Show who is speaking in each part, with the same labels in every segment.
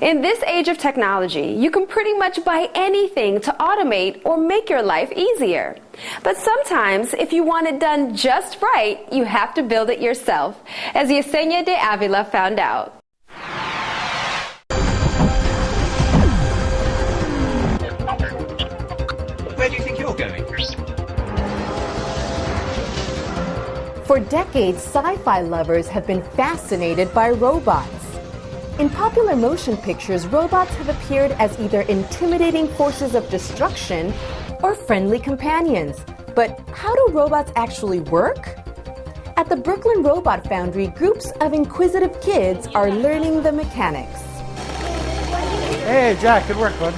Speaker 1: In this age of technology, you can pretty much buy anything to automate or make your life easier. But sometimes, if you want it done just right, you have to build it yourself, as Yesenia de Avila found out.
Speaker 2: Where do you think you're going?
Speaker 3: For decades, sci-fi lovers have been fascinated by robots. In popular motion pictures, robots have appeared as either intimidating forces of destruction or friendly companions. But how do robots actually work? At the Brooklyn Robot Foundry, groups of inquisitive kids are learning the mechanics.
Speaker 4: Hey, Jack, good work, bud.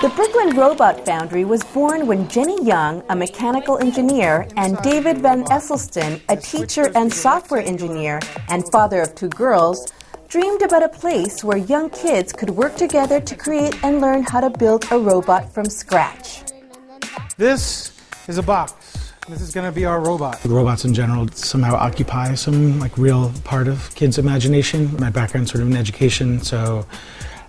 Speaker 3: The Brooklyn Robot Foundry was born when Jenny Young, a mechanical engineer, and David Van Esselston, a teacher and software engineer and father of 2 girls, dreamed about a place where young kids could work together to create and learn how to build a robot from scratch.
Speaker 4: This is a box. This is going to be our robot. Robots in general somehow occupy some real part of kids' imagination. My background's sort of in education,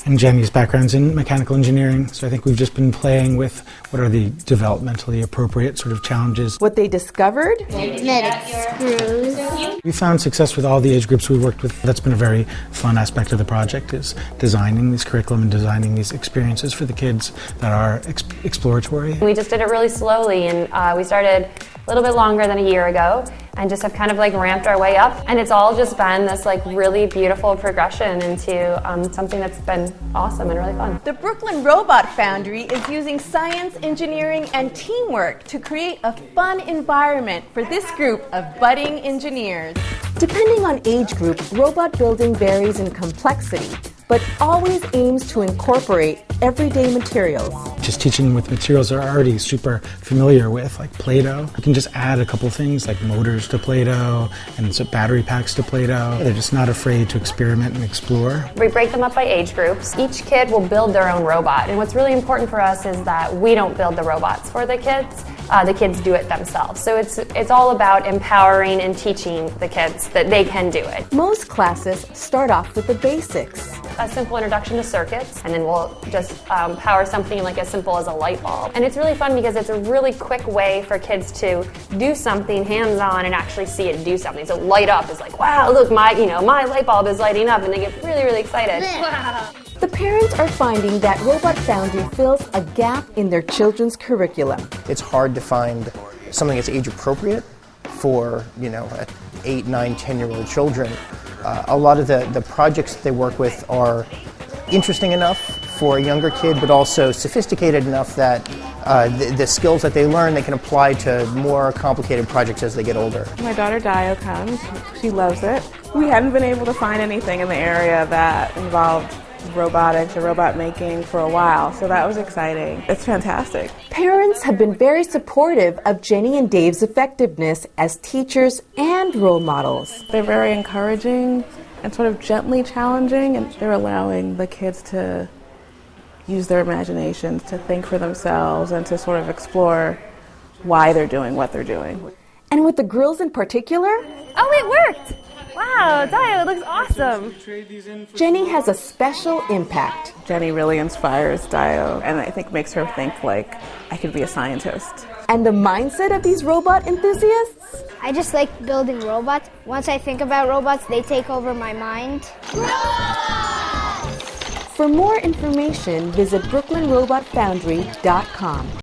Speaker 4: and Jenny's background's in mechanical engineering, so I think we've just been playing with what are the developmentally appropriate sort of challenges.
Speaker 3: What they discovered?
Speaker 5: Magnetic screws.
Speaker 4: We found success with all the age groups we worked with. That's been a very fun aspect of the project, is designing this curriculum and designing these experiences for the kids that are exploratory.
Speaker 6: We just did it really slowly, and we started a little bit longer than a year ago, and just have kind of ramped our way up, and it's all just been this really beautiful progression into something that's been awesome and really fun.
Speaker 3: The Brooklyn Robot Foundry is using science, engineering, and teamwork to create a fun environment for this group of budding engineers. Depending on age group, robot building varies in complexity, but always aims to incorporate everyday materials.
Speaker 4: Just teaching with materials they're already super familiar with, like Play-Doh. You can just add a couple things like motors to Play-Doh and some battery packs to Play-Doh. They're just not afraid to experiment and explore.
Speaker 6: We break them up by age groups. Each kid will build their own robot, and what's really important for us is that we don't build the robots for the kids. The kids do it themselves. So it's all about empowering and teaching the kids that they can do it.
Speaker 3: Most classes start off with the basics.
Speaker 6: A simple introduction to circuits, and then we'll just power something as simple as a light bulb. And it's really fun because it's a really quick way for kids to do something hands-on and actually see it do something. So light up is wow, look, my light bulb is lighting up, and they get really, really excited.
Speaker 5: Wow.
Speaker 3: The parents are finding that Robot Foundry fills a gap in their children's curriculum.
Speaker 7: It's hard to find something that's age appropriate for 8, 9, 10-year-old children. A lot of the projects that they work with are interesting enough for a younger kid, but also sophisticated enough that the skills that they learn they can apply to more complicated projects as they get older.
Speaker 8: My daughter Dio comes. She loves it. We hadn't been able to find anything in the area that involved robotics or robot making for a while, so that was exciting. It's fantastic.
Speaker 3: Parents have been very supportive of Jenny and Dave's effectiveness as teachers and role models.
Speaker 8: They're very encouraging and sort of gently challenging, and they're allowing the kids to use their imaginations, to think for themselves, and to sort of explore why they're doing what they're doing.
Speaker 3: And with the girls in particular?
Speaker 6: Oh, it worked! Wow, Dio, it looks awesome.
Speaker 3: Jenny has a special impact.
Speaker 8: Jenny really inspires Dio, and I think makes her think I could be a scientist.
Speaker 3: And the mindset of these robot enthusiasts?
Speaker 5: I just like building robots. Once I think about robots, they take over my mind.
Speaker 3: For more information, visit brooklynrobotfoundry.com.